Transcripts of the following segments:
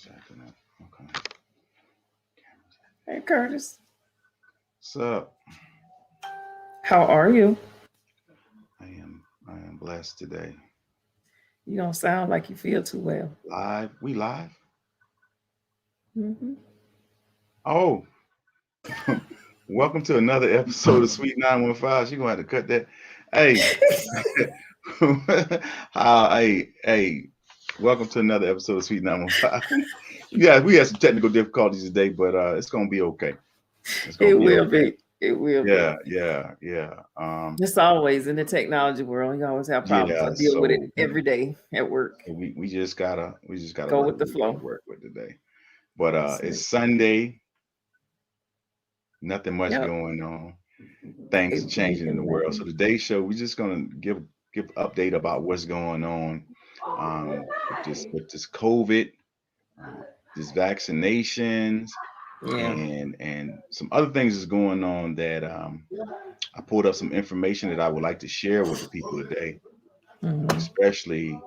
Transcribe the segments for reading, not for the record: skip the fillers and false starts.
Camera's acting up. Okay. Hey, Curtis, What's up? how are you? I am blessed today. You don't sound like you feel too well. Live. We live. Hmm. Oh, welcome to another episode of Sweet 915. She gonna have to cut that. Hey, hey, welcome to another episode of Sweet 915. Yeah, we had some technical difficulties today, but it's gonna be okay. It's It gonna be will okay. be. It will be. Yeah. It's always in the technology world. You always have problems. I Yeah. deal with it So every day at work. we just gotta Go work with the with what we flow. work with today. But That's it. it's Sunday, nothing much Yep. going on. Things are changing in the world. So Amen. today's show, we're just gonna give update about what's going on with this COVID, uh, this vaccinations, Yeah. and some other things is going on that I pulled up some information that I would like to share with the people today, Hmm. especially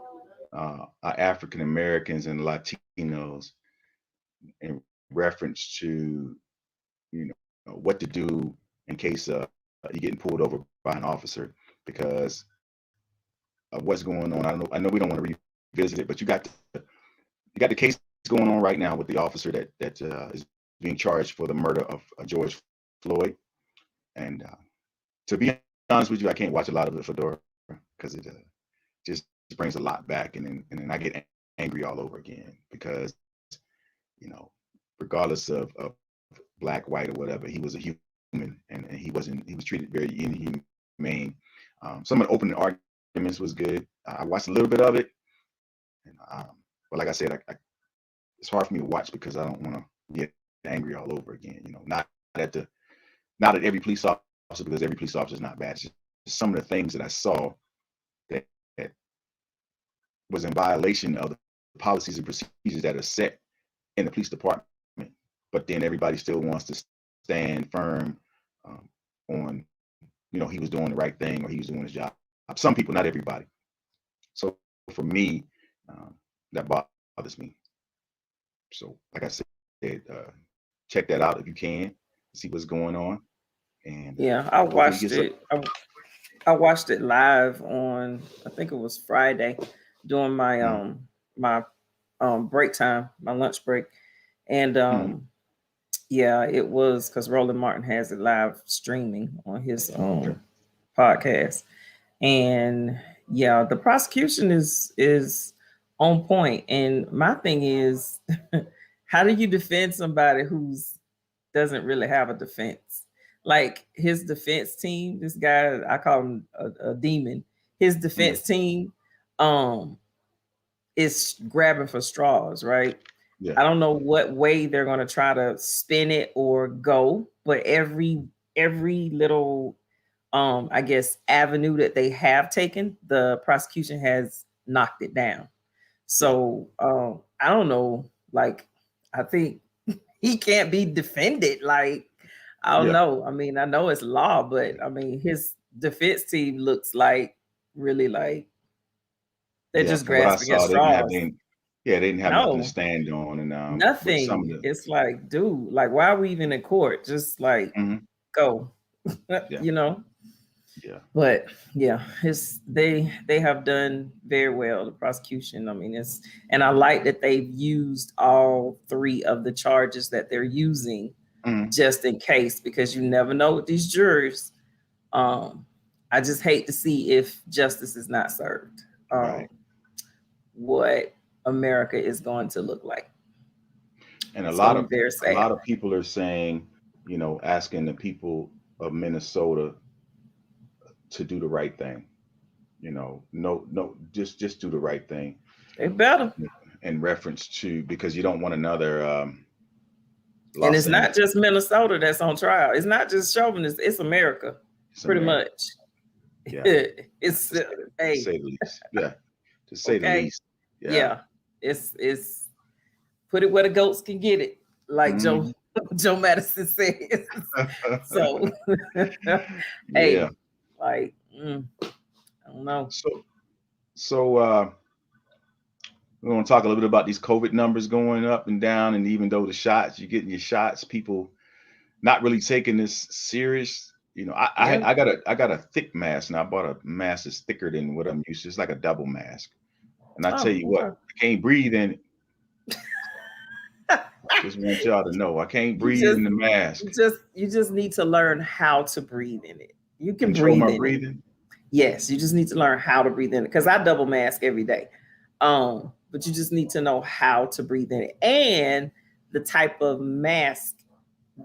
our African Americans and Latinos in reference to what to do in case you're getting pulled over by an officer because of what's going on. I know we don't want to revisit it, but you got the case going on right now with the officer that is being charged for the murder of George Floyd. And to be honest with you, I can't watch a lot of it, Fedora, because it just brings a lot back, and then I get angry all over again because you know, regardless of black, white, or whatever, he was a human, and he was treated very inhumane. Some of the opening arguments was good. I watched a little bit of it, and but like I said, it's hard for me to watch because I don't want to get angry all over again. At the not at every police officer because every police officer is not bad. It's just some of the things that I saw that was in violation of the policies and procedures that are set in the police department. But then everybody still wants to stand firm on, he was doing the right thing or he was doing his job. Some people, not everybody. So for me, that bothers me. So like I said, check that out if you can, see what's going on, and Yeah, I hopefully it watched gets up. it. I watched it live on. I think it was Friday, during my Mm, my break time, my lunch break, and mm, yeah, it was because Roland Martin has it live streaming on his okay. podcast, and yeah, the prosecution is on point. And my thing is, how do you defend somebody who's doesn't really have a defense? Like his defense team, this guy, I call him a demon. His Mm, defense team, um, is grabbing for straws, right? yeah, I don't know what way they're going to try to spin it or go, but every little I guess avenue that they have taken, the prosecution has knocked it down. yeah, So I don't know, like I think he can't be defended. Like, I don't yeah, know. I mean, I know it's law, but I mean his defense team looks like really like they're yeah. just From what I grasping at saw, they didn't have straws. any. Yeah, they didn't have nothing to No, stand on, and with some of nothing. the. It's like, dude, like why are we even in court? Just like Mhm, go, yeah, you know. yeah, But yeah, it's they have done very well, the prosecution. I mean, it's, and I like that they've used all three of the charges that they're using mhm, just in case, because you never know with these jurors. Um, I just hate to see if justice is not served. right. What America is going to look like. And a It's lot going to of be very a sad. lot of people are saying, asking the people of Minnesota to do the right thing. No, just do the right thing They better. in reference to because you don't want another And Los it's not Angeles. just Minnesota that's on trial. It's not just chauvinists. It's America, It's pretty America. much. Yeah, It's to hey, say the least. Yeah, to say the okay, least. Yeah. yeah. It's put it where the goats can get it, like Joe Mhm. Joe Madison says. So, Yeah. hey, like I don't know. So so We're going to talk a little bit about these COVID numbers going up and down, and even though the shots, you're getting your shots, people not really taking this serious. You know, Yeah. I got a thick mask, and I bought a mask that's thicker than what I'm used to. It's like a double mask, and I tell Oh, you what, okay. I can't breathe in it. Just want y'all to know, I can't You breathe just in the mask. you just need to learn how to breathe in it. You can Control breathe my in it. breathing. Yes, you just need to learn how to breathe in it. Because I double mask every day. But you just need to know how to breathe in it and the type of mask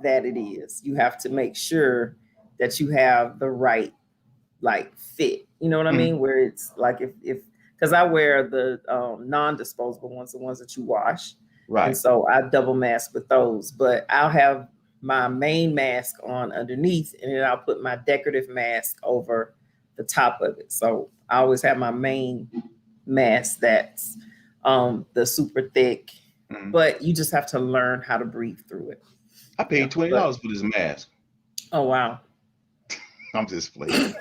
that it is. You have to make sure that you have the right like fit. You know what I Mhm. mean? Where it's like if because I wear the non-disposable ones, the ones that you wash, and Right. so I double mask with those. But I'll have my main mask on underneath, and then I'll put my decorative mask over the top of it. So I always have my main mask that's the super thick, Mhm. but you just have to learn how to breathe through it. I Yeah. paid $20 for this mask. Oh wow. I'm just playing.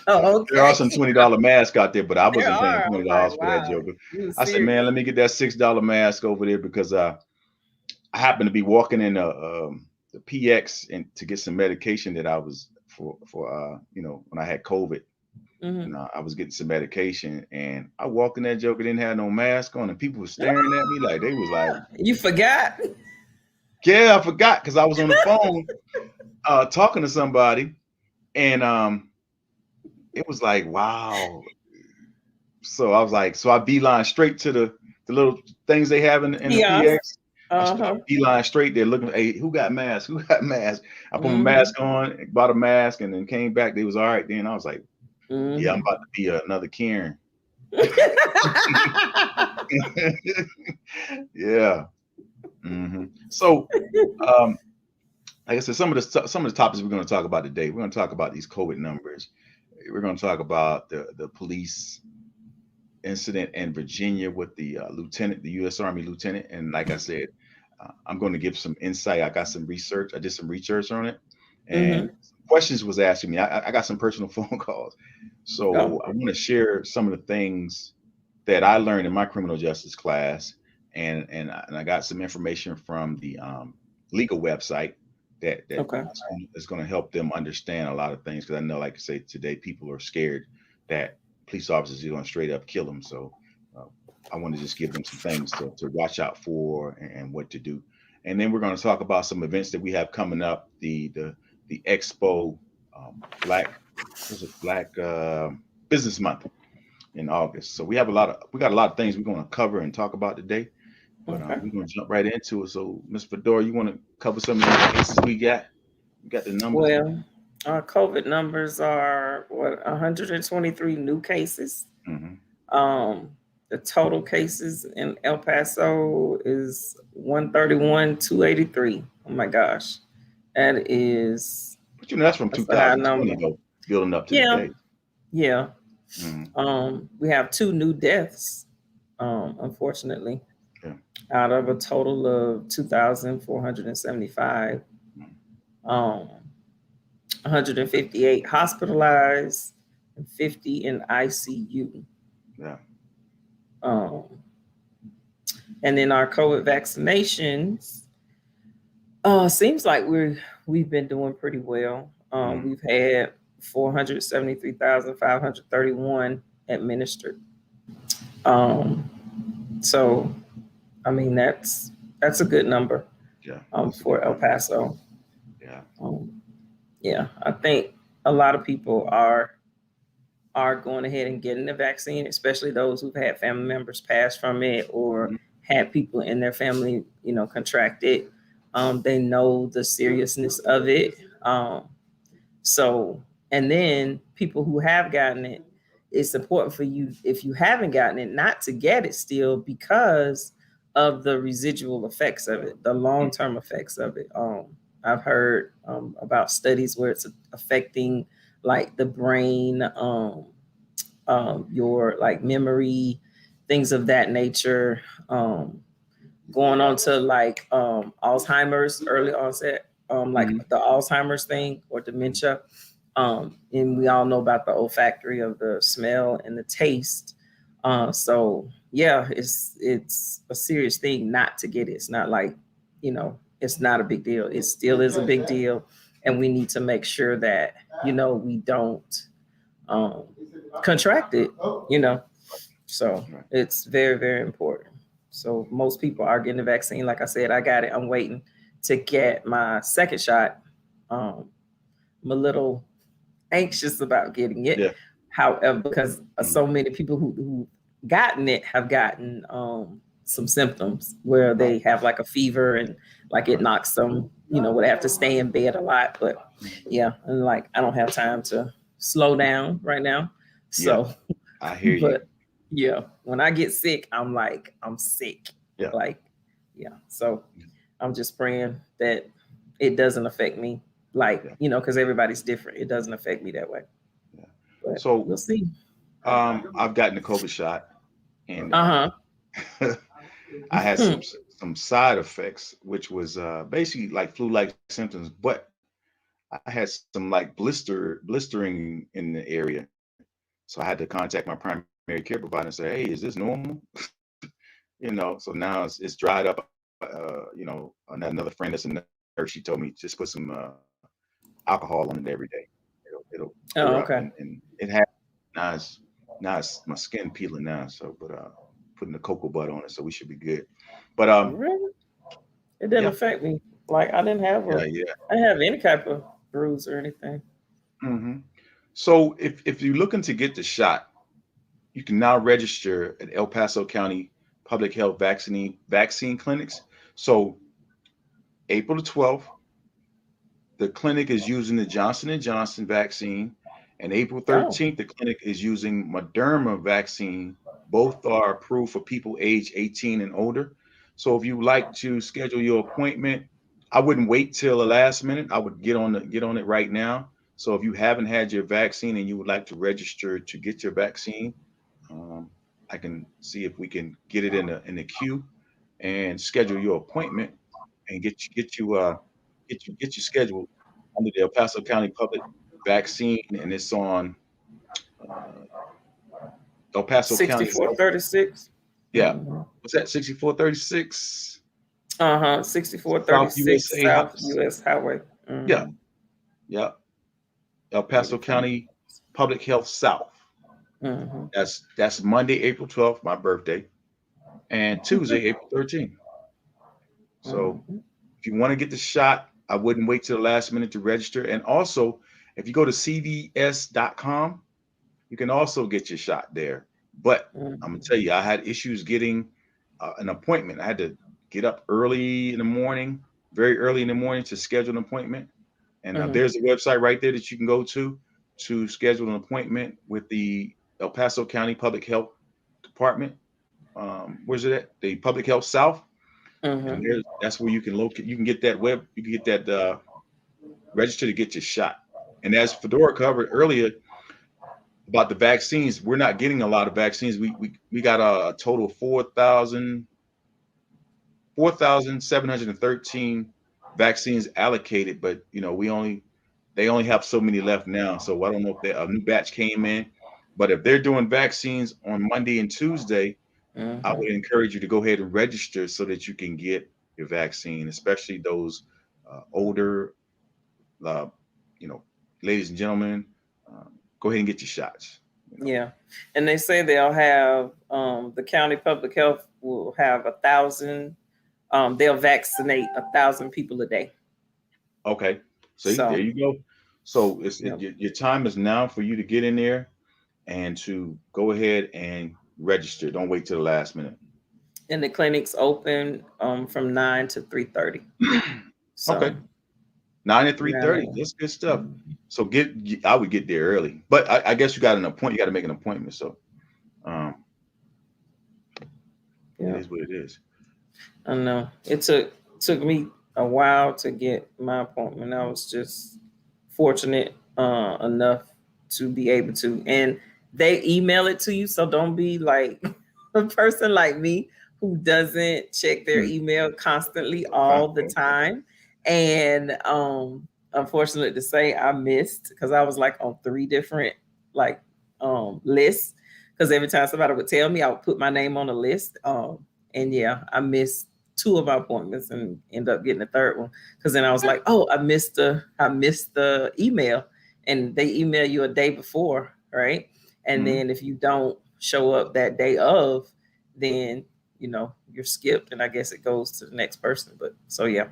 Oh, There are okay. some $20 masks out there, but I There wasn't paying are. I'm $20 like, for that wow, joker. you I said, man, serious? let me get that $6 mask over there because I happened to be walking in the PX and to get some medication that I was for when I had COVID, Hmm. and I was getting some medication, and I walked in that joker, didn't have no mask on, and people were staring at me like they was like, You forgot? yeah, I forgot because I was on the phone talking to somebody, and it was like, wow. So I was like, so I beeline straight to the little things they have in the Yes. PX. I Uh-huh. beeline straight there looking, hey, who got mask? Who got mask? I put my Hmm. mask on, bought a mask, and then came back. They was all right. Then I was like, yeah, I'm Hmm. about to be another Karen. Yeah. So, um, like I said, some of the topics we're going to talk about today, we're going to talk about these COVID numbers. We're going to talk about the police incident in Virginia with the lieutenant, the U.S. Army lieutenant. And like I said, I'm going to give some insight. I got some research. I did some research on it, and Hmm. some questions was asking me. I got some personal phone calls, Oh. so I want to share some of the things that I learned in my criminal justice class, and I got some information from the legal website that Okay. is going to help them understand a lot of things because I know, like I say, today people are scared that police officers are going to straight up kill them. So uh, I want to just give them some things to watch out for and what to do. And then we're going to talk about some events that we have coming up. The Expo Black was it Black Business Month in August. So we got a lot of things we're going to cover and talk about today. But Okay. we're going to jump right into it. So, Ms. Fedora, you want to cover some of the cases we got? You got the numbers? Well, our COVID numbers are what 123 new cases. Hmm. Um, the total cases in El Paso is 131, 283. Oh my gosh. That is But that's from that's a high 2020 number. though, building up to Yeah, today. yeah. Hmm. We have two new deaths, unfortunately, Yeah. out of a total of 2,475. Mhm. 158 hospitalized and 50 in ICU. Yeah. Um, and then our COVID vaccinations, seems like we've been doing pretty well. Hmm. We've had 473,531 administered. Um, so I mean that's a good number Yeah. That's a good for El number. Paso. Yeah. Um, yeah, I think a lot of people are going ahead and getting the vaccine, especially those who've had family members pass from it or Hmm. had people in their family, contract it. They know the seriousness of it. So, and then people who have gotten it, it's important for you, if you haven't gotten it, not to get it still because of the residual effects of it, the long term effects of it. I've heard about studies where it's affecting like the brain, your like memory, things of that nature, going on to like Alzheimer's, early onset, like Hmm. the Alzheimer's thing or dementia. And we all know about the olfactory of the smell and the taste. So yeah, it's a serious thing not to get it. It's not like, it's not a big deal. It still is a big deal, and we need to make sure that we don't um, contract it. So Right. it's very, very important. So most people are getting the vaccine. Like I said, I got it. I'm waiting to get my second shot. I'm a little anxious about getting it. Yeah. However, because Mm. so many people who gotten it have gotten some symptoms where they have like a fever and like it Right. knocks them, would have to stay in bed a lot. But Mm. yeah, and like I don't have time to slow down right now. Yeah. So, I hear you. but yeah, when I get sick, I'm like, I'm sick. Yeah. Like, yeah. So I'm just praying that it doesn't affect me. Like, Yeah. because everybody's different. It doesn't affect me that way. Yeah. But So we'll see. I've gotten the COVID shot, and Uh I had huh. some side effects, which was basically like flu-like symptoms, but I had some like blistering in the area. So I had to contact my primary care provider and say, "Hey, is this normal?" So now it's dried up. Another friend that's a nurse, she told me just put some alcohol on it every day. It'll Oh, clear up, okay. and it has now it's my skin peeling now. So, but putting the cocoa butter on it, so we should be good. But Really? It didn't yeah, affect me. Like yeah. I didn't have any type of bruise or anything. Hmm. So if you're looking to get the shot, you can now register at El Paso County Public Health vaccine clinics. So April the 12th, the clinic is using the Johnson and Johnson vaccine, and April Oh. 13th, the clinic is using Moderna vaccine. Both are approved for people age 18 and older. So if you like to schedule your appointment, I wouldn't wait till the last minute. I would get on it right now. So if you haven't had your vaccine and you would like to register to get your vaccine, um, I can see if we can get it in the queue and schedule your appointment and get you scheduled under the El Paso County Public Vaccine, and it's on uh, El Paso County Health. 6436. Yeah, what's that? 6436 Uh-huh. 6436 South USA South House. US Highway. Yeah, Mm-hmm. yeah. El Paso County Public Health South. Mm-hmm. That's Monday, April 12th, my birthday, and Tuesday, April 13th. So Mm-hmm. if you want to get the shot, I wouldn't wait till the last minute to register. And also, if you go to cvs.com, you can also get your shot there. But I'm gonna tell you, I had issues getting an appointment. I had to get up early in the morning, very early in the morning, to schedule an appointment. And Mm-hmm. there's a website right there that you can go to schedule an appointment with the El Paso County Public Health Department. Where's it at? The Public Health South, and Mm-hmm. that's where you can locate. You can get you can get that register to get your shot. And as Fedora covered earlier about the vaccines, we're not getting a lot of vaccines. We got a total of 4,713 vaccines allocated, but they only have so many left now. So I don't know if a new batch came in, but if they're doing vaccines on Monday and Tuesday, I Mm-hmm. would encourage you to go ahead and register so that you can get your vaccine, especially those older, uh, you know, ladies and gentlemen. Go ahead and get your shots. Yeah. And they say they'll have the county public health will have 1,000. They'll vaccinate 1,000 people a day. Okay, see, there So you go. So yeah. your time is now for you to get in there and to go ahead and register. Don't wait till the last minute. And the clinic's open from 9 to 3:30. Okay, So 9 to 3:30. 9 That's good stuff. a.m. So I would get there early, but I guess you got an appointment. You got to make an appointment. So um, it Yeah, is what it is. I know. It took me a while to get my appointment. I was just fortunate enough to be able to, and they email it to you. So don't be like a person like me who doesn't check their Hmm. email constantly all the time. And unfortunately to say, I missed because I was like on three different like lists. because every time somebody would tell me, I would put my name on the list. And yeah, I missed two of my appointments and end up getting a third one because then I was like, oh, I missed the email, and they email you a day before, right? And then if you don't show up that day of, then you're skipped, and I guess it goes to the next person. But so yeah,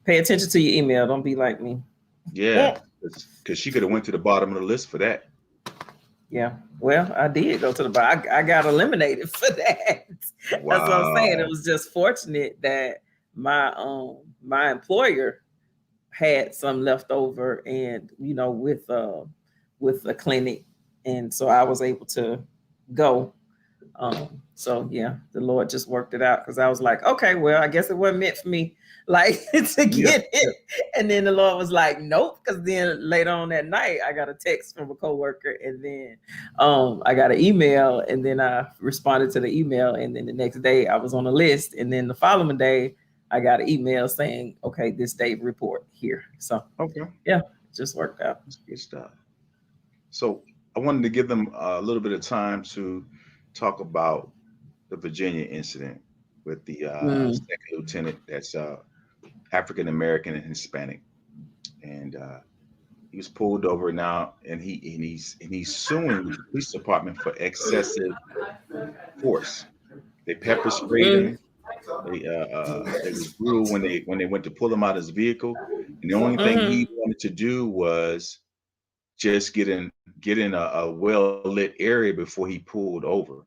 pay attention to your email. Don't be like me. Yeah, because she could have went to the bottom of the list for that. Yeah, well, I did go to the bar. I got eliminated for that. Wow. That's what I'm saying. It was just fortunate that my employer had some left over, and with the clinic, and so I was able to go. So yeah, the Lord just worked it out, because I was like, okay, well, I guess it wasn't meant for me, like to get it. And then the Lord was like, nope, because then later on that night, I got a text from a coworker, and then I got an email, and then I responded to the email, and then the next day I was on the list, and then the following day I got an email saying, okay, this day report here. So yeah, it just worked out. That's good stuff. So I wanted to give them a little bit of time to talk about the Virginia incident with the second lieutenant that's African American and Hispanic, and he was pulled over now, and he's suing the police department for excessive force. They pepper sprayed him. They was brutal when they went to pull him out of his vehicle, and the only thing he wanted to do was just get in a well lit area before he pulled over.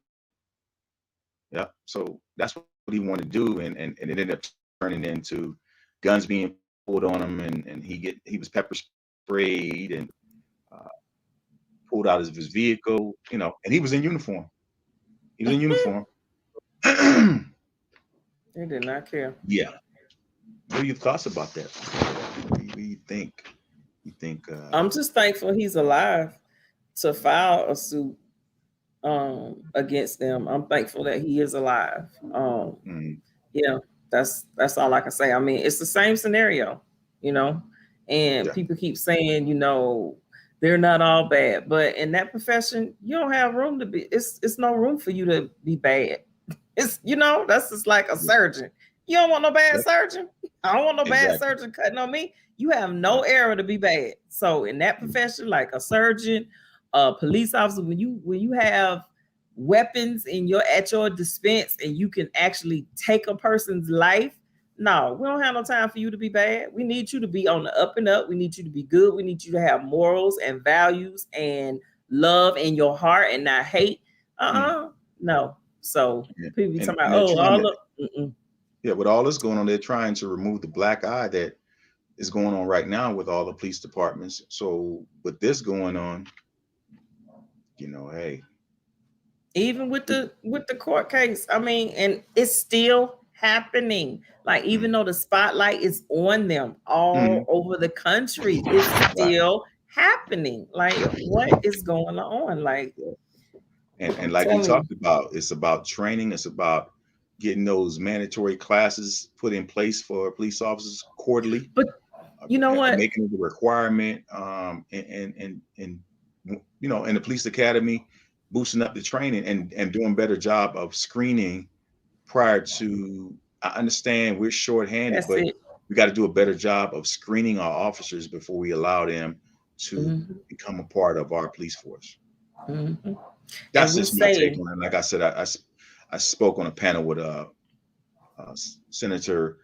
Yeah, so that's what he wanted to do, and it ended up turning into guns being pulled on him, and he was pepper sprayed and pulled out of his vehicle, and he was in uniform. He was in uniform. They did not care. Yeah. What are your thoughts about that? What do you think? I'm just thankful he's alive to file a suit against them. I'm thankful that he is alive. Yeah, that's all I can say. I mean, it's the same scenario, and people keep saying, they're not all bad, but in that profession, you don't have room to be. It's no room for you to be bad. It's that's just like a surgeon. You don't want no bad surgeon. I don't want no bad surgeon cutting on me. You have no error to be bad. So in that profession, like a surgeon, a police officer, when you have weapons at your dispense and you can actually take a person's life, no, we don't have no time for you to be bad. We need you to be on the up and up. We need you to be good. We need you to have morals and values and love in your heart and not hate. No. So people be talking about, with all this going on, they're trying to remove the black eye that is going on right now with all the police departments. So with this going on, hey. Even with the court case, I mean, and it's still happening. Like, even though the spotlight is on them all over the country, it's still happening. Like, what is going on? Like, and like we talked about, it's about training. It's about getting those mandatory classes put in place for police officers quarterly. But you know what? Making it a requirement, and in the police academy, boosting up the training and doing a better job of screening prior to. I understand we're shorthanded, but we got to do a better job of screening our officers before we allow them to become a part of our police force. That's just my take on it. Like I said, I spoke on a panel with Senator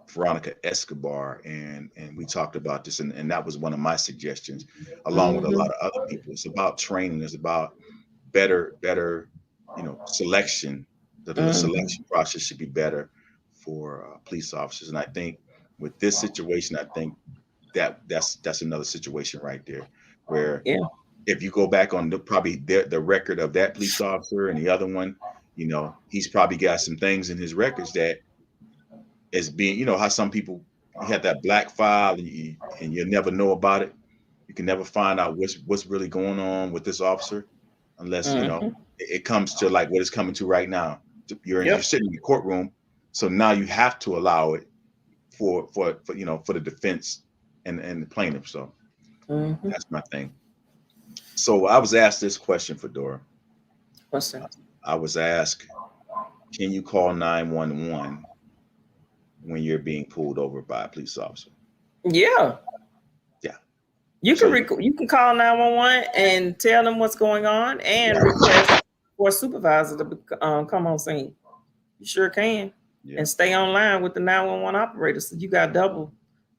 Veronica Escobar, and we talked about this, and that was one of my suggestions, along with a lot of other people. It's about training. It's about better selection. The selection process should be better for police officers, and I think with this situation, I think that's another situation right there, where if you go back on the record of that police officer and the other one, he's probably got some things in his records that is being, how some people have that black file and you'll never know about it. You can never find out what's really going on with this officer unless it comes to like what it's coming to right now. You're sitting in the courtroom, so now you have to allow it for the defense and the plaintiff. So that's my thing. So I was asked this question, Fedora. Question. I was asked, can you call 911 when you're being pulled over by a police officer? Yeah. Yeah. You So can you can call 911 and tell them what's going on and request for a supervisor to come on scene. You sure can. yeah. And stay online with the 911 operator. So you got double.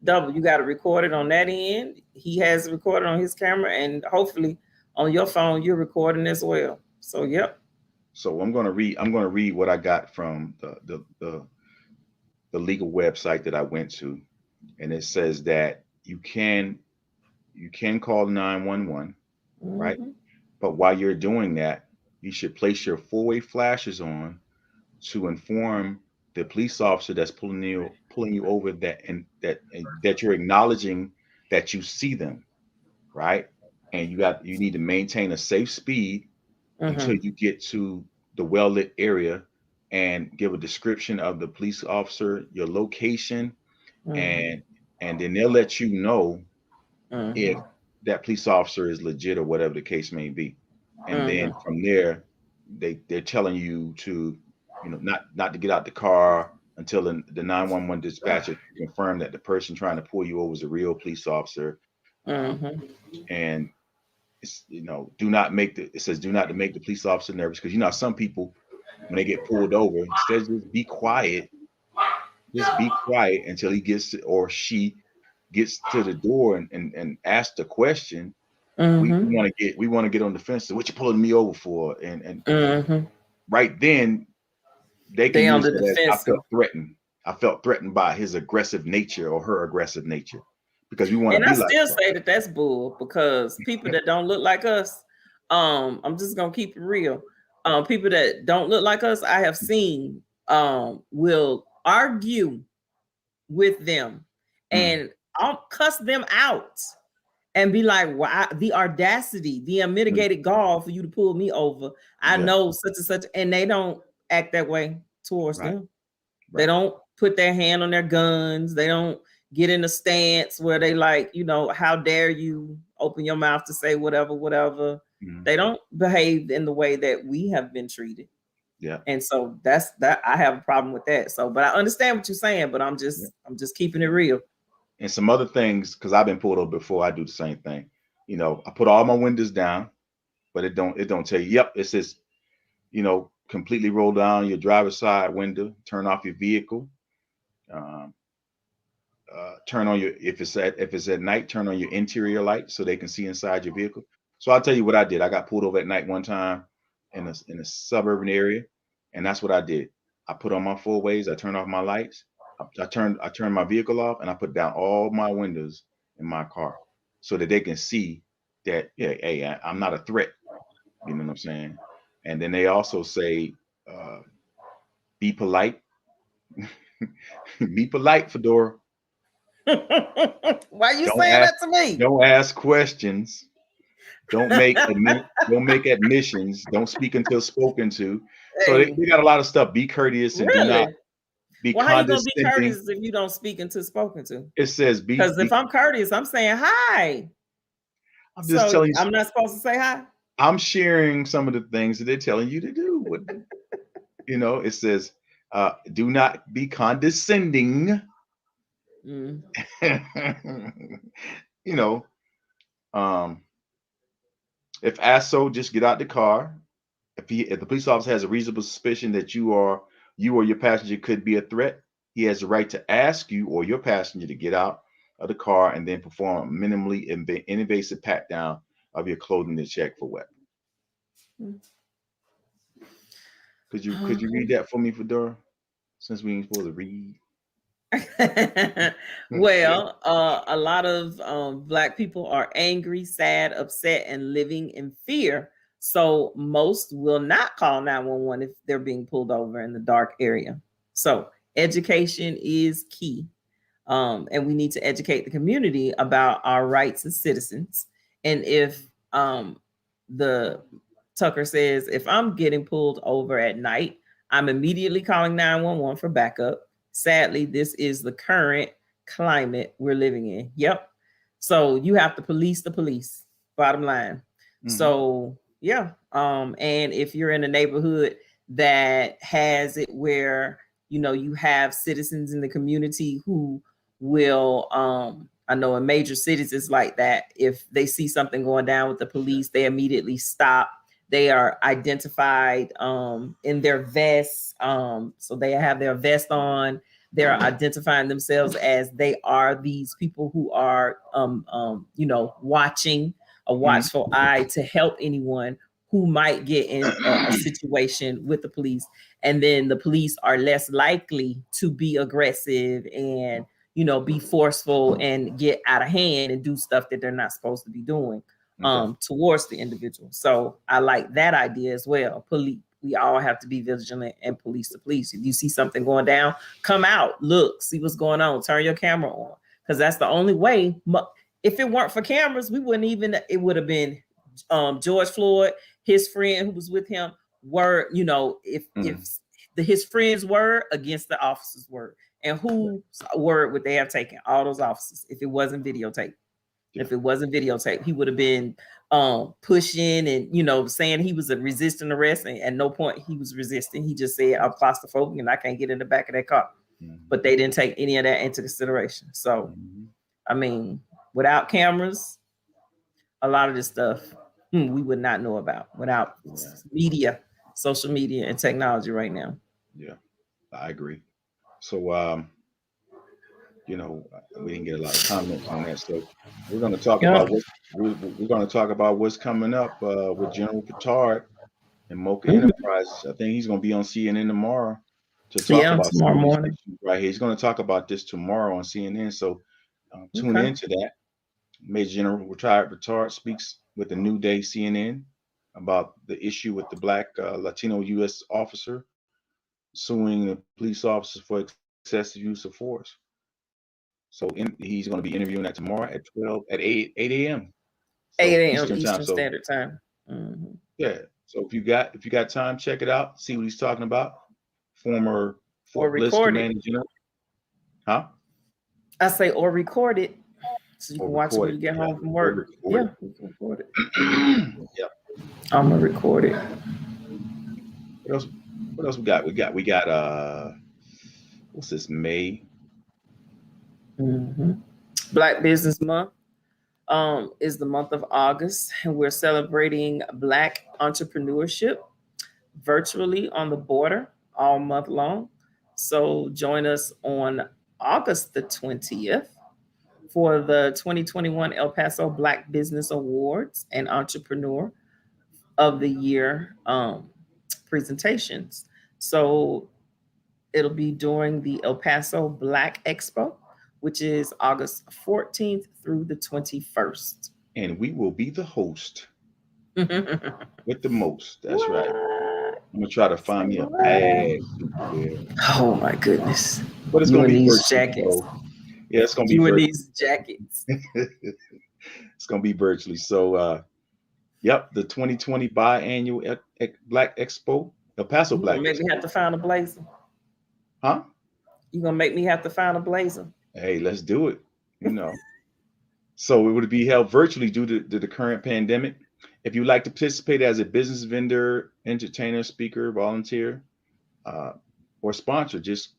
You got to record it on that end. He has it recorded on his camera, and hopefully on your phone you're recording as well. So yep. So I'm going to read what I got from the legal website that I went to, and it says that you can call 911, right? Mm-hmm. But while you're doing that, you should place your four-way flashers on to inform the police officer that's pulling you over that you're acknowledging that you see them, right? And you need to maintain a safe speed until Mm-hmm. you get to the well-lit area, and give a description of the police officer, your location, Mm-hmm. and then they'll let you know if Mm-hmm. that police officer is legit or whatever the case may be. And then Mm-hmm. from there, they're telling you to, not to get out the car until the 911 dispatcher confirm that the person trying to pull you over is a real police officer. Mm-hmm. And it's, do not make it says do not to make the police officer nervous, because some people, when they get pulled over, instead of just be quiet until he gets to, or she gets to the door, and asks the question. We Mm-hmm. want to get on the fence. So what you pulling me over for? And Mm-hmm. right then they can They on use the that as, I defensive. felt threatened. I felt threatened by his aggressive nature or her aggressive nature, because we want to And I be like still that. say that that's bull, because people that don't look like us, I'm just gonna keep it real. People that don't look like us, I have seen, will argue with them Mm, and I'll cuss them out and be like, "Why the audacity, the mm, unmitigated gall for you to pull me over? I yeah, know such and such," and they don't act that way towards right, them. They right. don't put their hand on their guns. They don't get in a stance where they like, how dare you open your mouth to say whatever, whatever. Mm, They don't behave in the way that we have been treated. yeah, And so that's that. I have a problem with that. So, but I understand what you're saying, but I'm yeah. just keeping it real. And some other things, because I've been pulled over before. I do the same thing. I put all my windows down, but it don't tell you. Yep, it says, completely roll down your driver's side window, turn off your vehicle, um, turn on your if it's at night, turn on your interior light so they can see inside your vehicle. So I'll tell you what I did. I got pulled over at night one time in a suburban area, and that's what I did. I put on my four ways. I turned off my lights. I turned my vehicle off, and I put down all my windows in my car so that they can see that, yeah, hey, I'm not a threat. You know what I'm saying? And then they also say, uh, be polite. Be polite, Fedora. Why are you Don't saying ask that to me? don't ask questions. Don't make admissions. Don't speak until spoken to. So they, Hey, they got a lot of stuff. Be courteous and do not really? be Well, how you gonna be condescending. courteous if you don't speak until spoken to? It says Because if I'm courteous, I'm saying hi. I'm just So telling you. I'm not supposed to say hi. I'm sharing some of the things that they're telling you to do. It says, do not be condescending. Mm. you know, um, if asked so, just get out the car. If the police officer has a reasonable suspicion that you or your passenger could be a threat, he has the right to ask you or your passenger to get out of the car and then perform a minimally invasive pat down of your clothing to check for weapons. Could you read that for me, Fedora? Since we ain't supposed to read. Well, a lot of Black people are angry, sad, upset, and living in fear. So most will not call 911 if they're being pulled over in the dark area. So education is key. And we need to educate the community about our rights as citizens. And if the Tucker says, if I'm getting pulled over at night, I'm immediately calling 911 for backup. Sadly, this is the current climate we're living in. Yep. So you have to police the police, bottom line. Mm-hmm. So, Yeah. And if you're in a neighborhood that has it where, you know, you have citizens in the community who will, I know in major cities it's like that. If they see something going down with the police, they immediately stop. They are identified in their vests. So they have their vest on. They're identifying themselves as they are these people who are, you know, watching, a watchful eye to help anyone who might get in a situation with the police. And then the police are less likely to be aggressive and, you know, be forceful and get out of hand and do stuff that they're not supposed to be doing towards the individual. So I like that idea as well. Police, we all have to be vigilant and police to police. If you see something going down, come out, look, see what's going on, turn your camera on, because that's the only way. If it weren't for cameras, we wouldn't even, it would have been George Floyd, his friend who was with him were, you know, if his friends were against the officer's word, and whose word would they have taken? All those officers. If it wasn't videotape, if it wasn't videotape, he would have been pushing and, you know, saying he was a resisting arrest, and at no point he was resisting. He just said, I'm claustrophobic and I can't get in the back of that car. But they didn't take any of that into consideration. So, I mean, without cameras, a lot of this stuff we would not know about without media, social media, and technology right now. Yeah, I agree. So, you know, we didn't get a lot of comments on that. So we're going to talk about we're going to talk about what's coming up with General Petard and Mocha Enterprises. I think he's going to be on CNN tomorrow to talk about tomorrow morning. Right here. He's going to talk about this tomorrow on CNN. So tune into that. Major General Retired Petard speaks with the New Day CNN about the issue with the Black Latino U.S. officer suing the police officers for excessive use of force. So he's going to be interviewing that tomorrow at 8 a.m. So 8 a.m. Eastern Standard Time. Yeah. So if you got time, check it out. See what he's talking about. Former Fort Bliss Commander General. Huh? I say or record it so you can watch it when you get home from work. Yeah, you can record it. Yep. I'm gonna record it. What else we got? We got what's this, May? Black Business Month is the month of August, and we're celebrating Black entrepreneurship virtually on the border all month long. So join us on August the 20th for the 2021 El Paso Black Business Awards and Entrepreneur of the Year presentations. So it'll be during the El Paso Black Expo, which is August 14th through the 21st. And we will be the host with the most. That's right. I'm gonna try to find me a bag. Oh my goodness! But it's gonna be these jackets. Yeah, it's gonna be these jackets. It's gonna be virtually. So, yep, the 2020 biannual Black Expo, El Paso Black. Make me have to find a blazer. Huh? You gonna make me have to find a blazer? Hey, let's do it. You know. So it would be held virtually due to the current pandemic. If you'd like to participate as a business vendor, entertainer, speaker, volunteer, or sponsor, just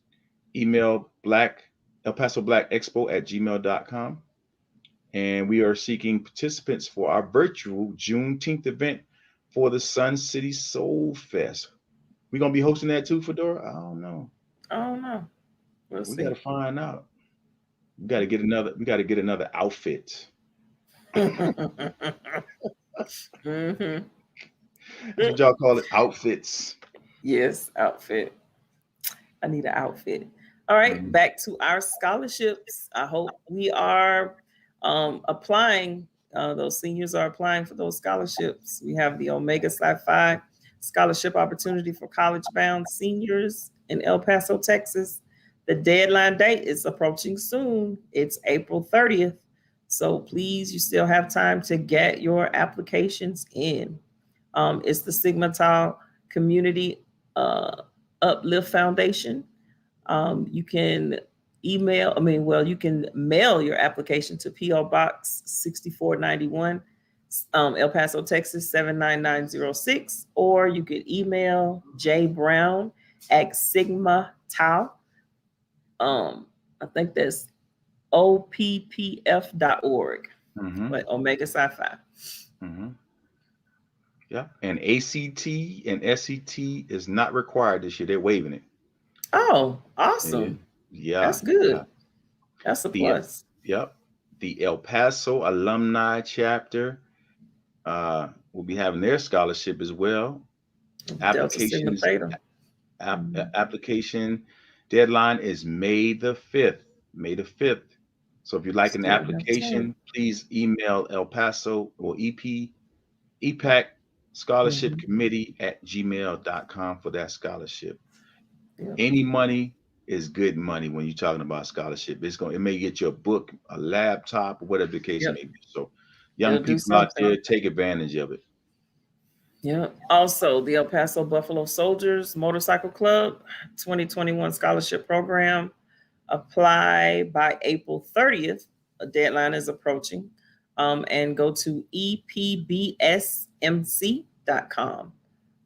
email El Paso Black Expo at gmail.com. And we are seeking participants for our virtual Juneteenth event for the Sun City Soul Fest. We're gonna be hosting that too, Fedora? I don't know. We gotta find out. We gotta get another outfit. That's what y'all call it, outfits. Yes, outfit. I need an outfit. All right, back to our scholarships. I hope we are applying. Those seniors are applying for those scholarships. We have the Omega Psi Phi scholarship opportunity for college-bound seniors in El Paso, Texas. The deadline date is approaching soon. It's April 30th. So please, you still have time to get your applications in. It's the Sigma Tau Community Uplift Foundation. You can you can mail your application to P.O. Box 6491, El Paso, Texas 79906, or you could email jbrown@sigma I think that's oppf.org, Mm-hmm. but Omega Sci-Fi. Mm-hmm. Yeah. And ACT and SCT is not required this year. They're waiving it. Oh, Yeah. awesome. Yeah. That's Yeah. good. That's a The plus. Yep. The El Paso Alumni Chapter will be having their scholarship as well. Delta Sigma Applications Theta. application deadline is May the 5th. May the 5th. So if you'd like an Still have time. application, please email El Paso or EPAC Scholarship Mhm. Committee at gmail.com for that scholarship. Yep. Any money is good money when you're talking about scholarship. It may get you a book, a laptop, or whatever the case Yep. may be. So young It'll do people out something. there, take advantage of it. Yeah. Also, the El Paso Buffalo Soldiers Motorcycle Club 2021 Scholarship Program. Apply by April 30th. A deadline is approaching. And go to epbsmc.com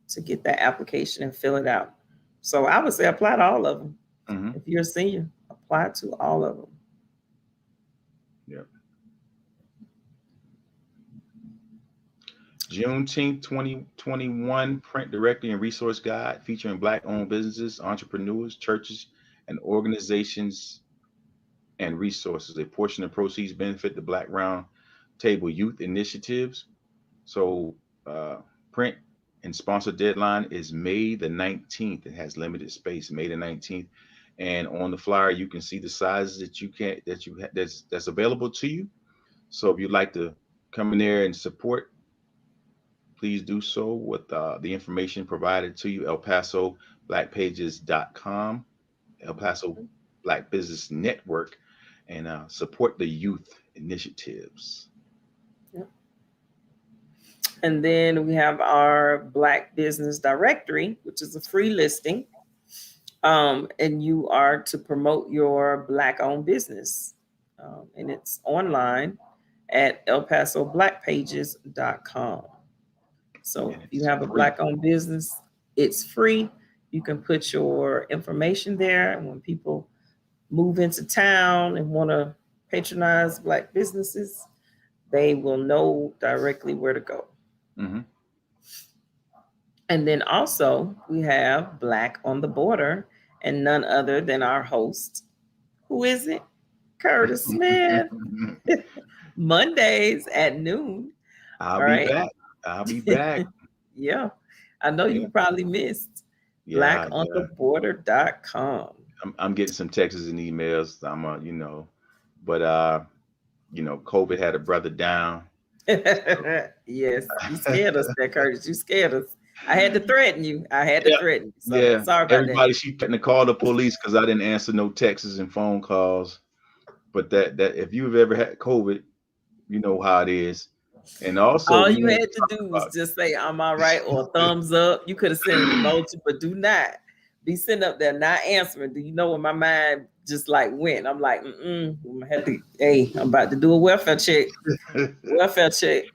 to get that application and fill it out. So I would say apply to all of them. Mm-hmm. If you're a senior, apply to all of them. Yep. Juneteenth 2021 print directory and resource guide featuring Black-owned businesses, entrepreneurs, churches, and organizations and resources. A portion of proceeds benefit the Black Round Table Youth Initiatives. So, print and sponsor deadline is May the 19th. It has limited space, May the 19th. And on the flyer, you can see the sizes that you can that's available to you. So if you'd like to come in there and support, please do so with the information provided to you, elpasoblackpages.com, El Paso Black Business Network, and support the youth initiatives. Yep. And then we have our Black Business Directory, which is a free listing. And you are to promote your Black-owned business. And it's online at elpasoblackpages.com. So And if you it's have a free. Black-owned business, it's free. You can put your information there. And when people move into town and want to patronize Black businesses, they will know directly where to go. Mm-hmm. And then also we have Black on the Border, and none other than our host. Who is it? Curtis Smith. Mondays at noon. I'll All be right. back. I'll be back. Yeah. I know Yeah. you probably missed Yeah. Yeah. blackontheboarder.com. I'm getting some texts and emails. But COVID had a brother down. Yes, you scared us there, Curtis. You scared us. I had to threaten you. Yeah. So Yeah. sorry about that. Everybody she threatened to call the police because I didn't answer no texts and phone calls. But that if you've ever had COVID, you know how it is. And also All we you want had to to talk do was about just say I'm all right or a thumbs up. You could have sent an emoji, but do not be sitting up there not answering. Do you know where my mind just like went? I'm like, hey, I'm about to do a welfare check. Welfare check.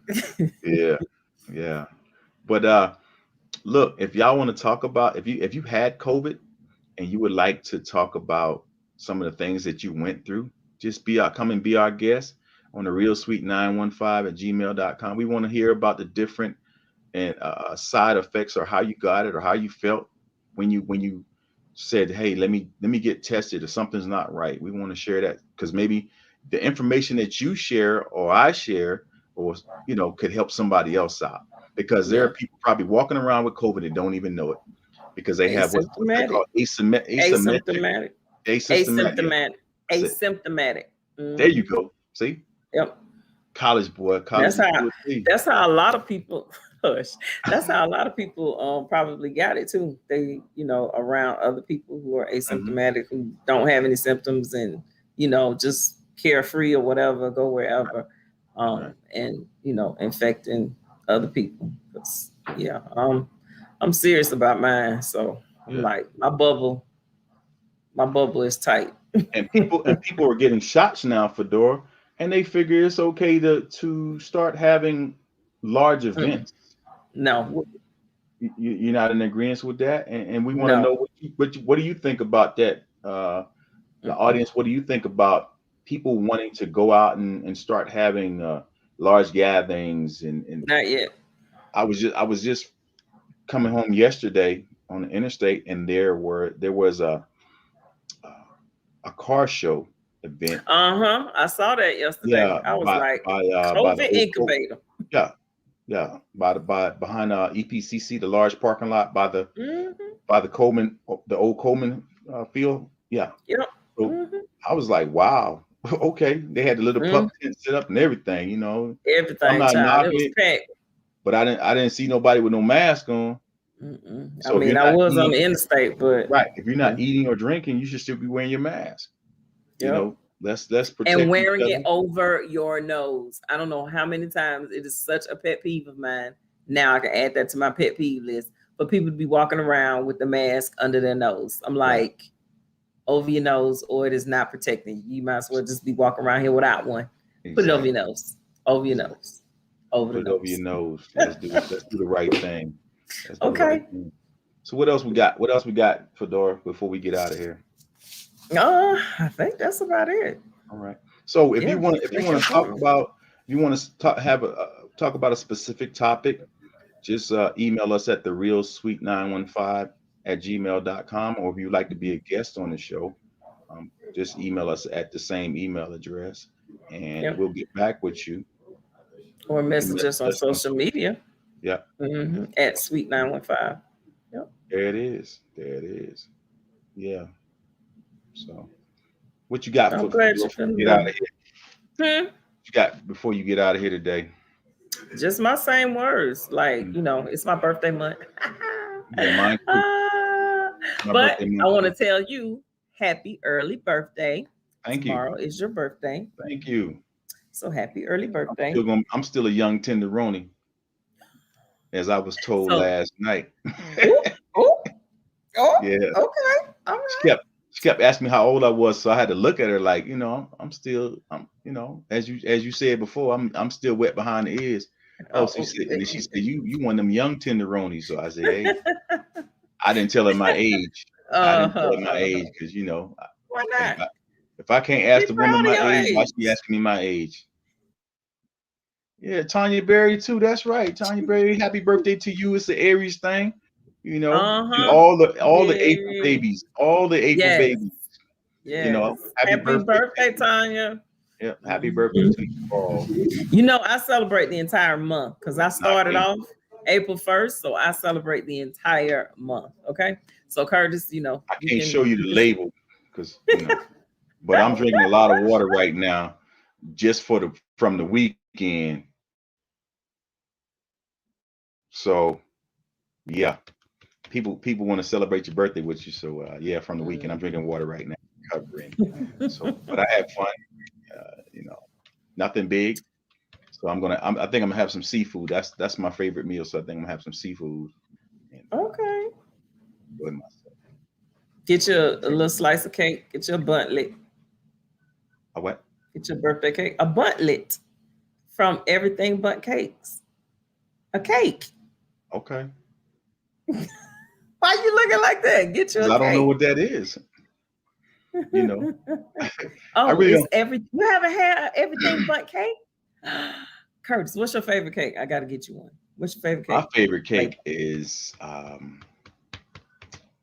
Yeah. Yeah. But look, if y'all want to talk about if you had COVID and you would like to talk about some of the things that you went through, just come and be our guest on the real sweet 915 at gmail.com. We want to hear about the different and side effects or how you got it or how you felt when you said, hey, let me get tested or something's not right. We want to share that because maybe the information that you share or I share or could help somebody else out because there Yeah. are people probably walking around with COVID and don't even know it because they have what's they Asymptomatic. call Asymptomatic. asymptomatic. That's it. Asymptomatic. There you Mhm. go. See, Yep. college boy, That's college is how good thing. that's how a lot of people hush. That's how a lot of people probably got it too. They, around other people who are Mhm. asymptomatic who don't have any symptoms and just carefree or whatever, go wherever, Right. and infecting other people. 'Cause, yeah, I'm serious about mine. So I'm Yeah. like my bubble is tight. And people are getting shots now, Fedora, and they figure it's okay to start having large Mm-mm. events. No, You're not in agreement with that, and we want to no. know what do you think about that? The Mm-mm. audience, what do you think about people wanting to go out and start having large gatherings? And Not yet. I was just coming home yesterday on the interstate, and there was a car show event. Uh-huh. I saw that yesterday. Yeah, I was like, by the COVID old incubator. yeah, yeah, by behind EPCC, the large parking lot Hmm. by the old Coleman field. Yeah. Yep. So Hmm. I was like, wow, okay. They had the little Hmm. pup tent set up and everything, you know. I'm Everything, not child. It knocking was it, packed. but I didn't see nobody with no mask on. Mm-mm. I So if mean, you're I not was on eating, the interstate, but right, if you're not mm, eating or drinking, you should still be wearing your mask. You yep. know, let's And protect each wearing it other. over your nose. I don't know how many times it is such a pet peeve of mine. Now I can add that to my pet peeve list. For people to be walking around with the mask under their nose. I'm Right. like, over your nose, or it is not protecting you. You might as well just be walking around here without one. Put it over your Exactly. nose. Over your Exactly. nose. Over the Put it over your nose. nose. Let's do the right thing. Let's do the right Okay. thing. So what else we got? What else we got, Fedora, before we get out of here? I think that's about it. All right. So Yeah. if you Make it want to talk important. about if you want to talk about a specific topic, just email us at the real sweet 915 at gmail.com. Or if you'd like to be a guest on the show, just email us at the same email address, and Yep. we'll get back with you. Or You can message us message on us on social social. media. Yeah, At Sweet 915. Yep. there it is. There it is. Yeah. So what you got I'm for glad you're before feeling you get out better. of here? Hmm. What you got before you get out of here today? Just my same words. Like, Mm, it's my birthday month. yeah, mine too. Ah, My but birthday I month want to too. tell you happy early birthday. Thank you. Tomorrow is your birthday. Thank you. So happy early birthday. I'm still a young tenderoni, as I was told So, last night. ooh, ooh, oh, Yeah. okay. All She right. kept she kept asking me how old I was, so I had to look at her like, I'm still, as you said before, I'm still wet behind the ears. Oh, she Oh, said, and then she said, you one of them young tenderonis. So I said, hey, I didn't tell her my age. I didn't tell her my uh-huh. age because Why if not? I, if I can't ask Be the woman proud of my your age, why age. she asking me my age? Yeah, Tanya Berry too. That's right, Tanya Berry. Happy birthday to you. It's the Aries thing, and Uh-huh. all the April Yeah. babies, all the April Yes. babies. Yes. Happy Happy birthday to birthday, you. Tanya. Yeah, happy birthday to you Mhm. all. I celebrate the entire month because I I started can't off April 1st, so I celebrate the entire month. Okay. So Curtis, I you can't can show you you the can label because but I'm no, drinking a lot of water right now just from the weekend. So yeah, people want to celebrate your birthday with you. So yeah, from the weekend, I'm drinking water right now, recovering. So, but I had fun. You know, nothing big. So I think I'm gonna have some seafood. That's my favorite meal. So I think I'm gonna have some seafood and okay. enjoy myself. Get you a little slice of cake. Get you a buntlet. What? Get your birthday cake. A buntlet from Everything But Cakes. A cake. Okay. Why you looking like that? Get you Because a I don't know cake. what that is. You know, I Oh, really it's don't. you haven't had everything but cake? Curtis, what's your favorite cake? I gotta get you one. What's your favorite My cake? favorite Flavor. cake is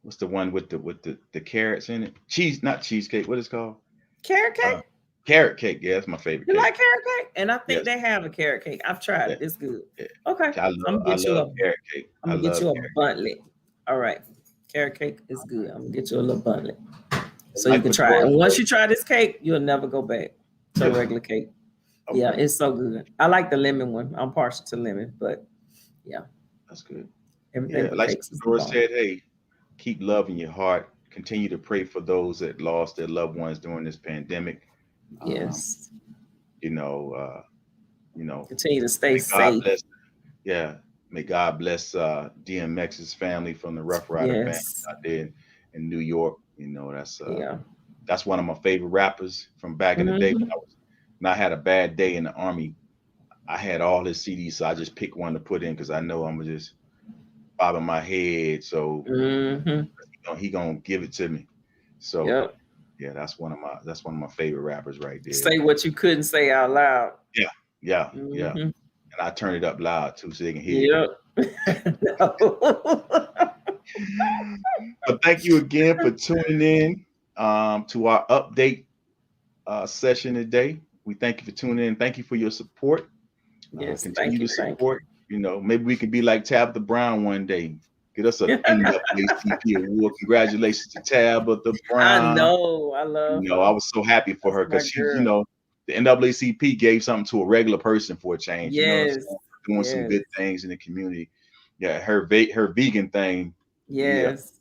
what's the one with the carrots in it? Not cheesecake. What is it called? Carrot Uh, cake? carrot cake. Yeah, that's my favorite You cake. like carrot cake? And I think Yes. they have a carrot cake. I've tried Yeah. it. It's good. Yeah. Okay. I'm gonna I get you love a carrot cake. I'm I gonna get love you a carrot cake. buntlet. All right. Carrot cake is good. I'm gonna get you a little buntlet so you Like can try it. Fedora And once said. you try this cake, you'll never go back to Really? regular cake. Yeah, Okay. it's so good. I like the lemon one. I'm partial to lemon, but yeah, That's good. everything Yeah. but Like cakes is the Fedora bomb. said, hey, keep love in your heart. Continue to pray for those that lost their loved ones during this pandemic. Um, Yes. you know, you know, Continue to stay may God safe. bless. Yeah, may God bless DMX's family from the Rough Rider band Yes. out there in New York. Yeah. That's one of my favorite rappers from back in the day Hmm. when I had a bad day in the army. I had all his CDs, so I just picked one to put in because I know I'm gonna just bobbing my head. So Mm-hmm. he gonna give it to me. So Yep. yeah, that's one of my favorite rappers right there. Say what you couldn't say out loud. Yeah, yeah, yeah. Mm-hmm. And I turn it up loud too so they can hear you. Yep. But thank you again for tuning in to our update session today. We thank you for tuning in. Thank you for your support. Yes, Continue thank to you, thank support. Maybe we could be like Tabitha Brown one day. Get us an you. NAACP award. Congratulations to Tabitha I Brown. know, I love I her. was so happy for That's her my because girl. the NAACP gave something to a regular person for a change. You know what I'm Yes, saying? Doing some yes, good things in the community. Yeah, her vegan thing. Yeah, yes.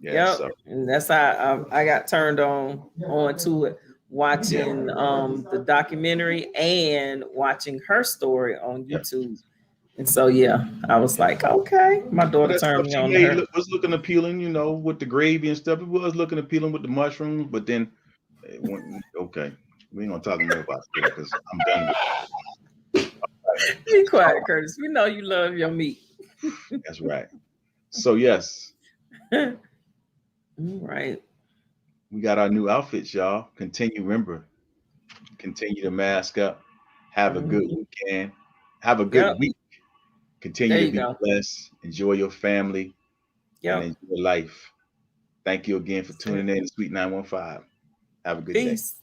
yeah. Yep. So And that's how I got turned on to it, yeah, watching the documentary and watching her story on yeah. YouTube. And so yeah, I was like, okay. My Well, daughter that stuff turned me she on to made her. was looking appealing, with the gravy and stuff. It was looking appealing with the mushrooms, but then okay, we ain't gonna talk more about that because I'm done with Be it. All quiet, Curtis. We know you love your meat. right, that's right. So yes, All right. we got our new outfits, y'all. Continue to mask up. Have a good Mhm. weekend. Have a good Yep. week. Continue There to you be go. blessed. Enjoy your family and Yep. enjoy life. Thank you again for tuning in to Sweet 915. Have a good day. Peace.